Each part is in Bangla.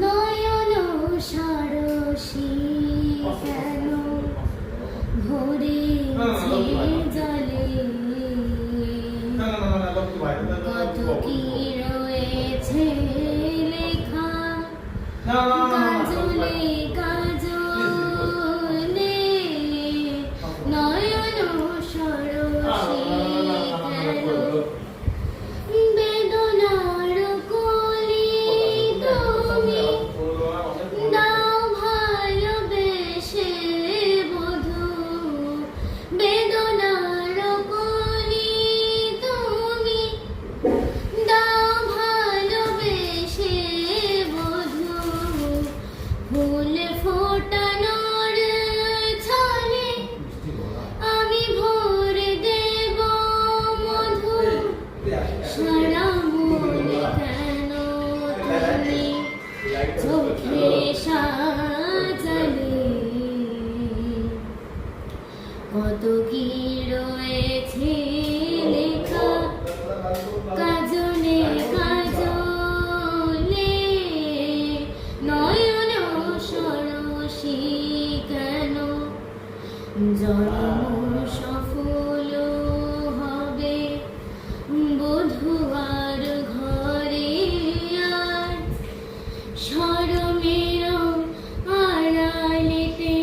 নয়ন সরসী কেন ভরেছে জলে, কত কি রয়েছে লেখা কাজলে কাজলে, নয়ন সরসী কেন বেদনার কলি তুমি দাও ভালোবেসে বধূ, বেদনার কলি তুমি দাও ভালোবেসে বধূ, ফুল ফোটানোর ছলে আমি ভরে দেব মধু, সারা মনে কেন তুমি চোখে সাজালে, কত কি রয়েছে লেখা কাজলে কাজলে, নয়ন সরসী কেন জন্ম সফল হবে বধূয়ার ঘরে, আর শরমের আড়ালেতে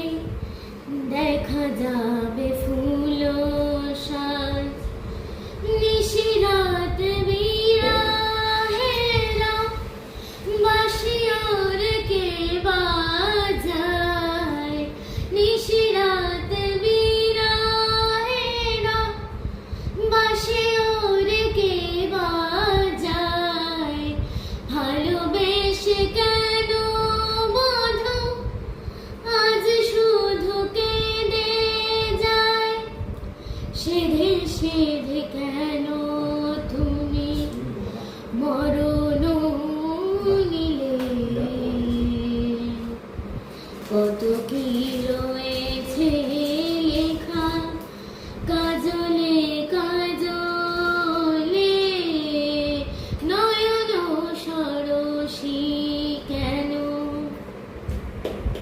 দেখা যাবে ফুল সাজ, নিশিরাত বিরাহেরা বাঁশির কে বাজায়, নিশিরাত বিরাহেরা বাঁশির কে বাজায়, ভালোবেসে কেন বধূ আজ শুধু কেঁদে যায়, সেধে সেধে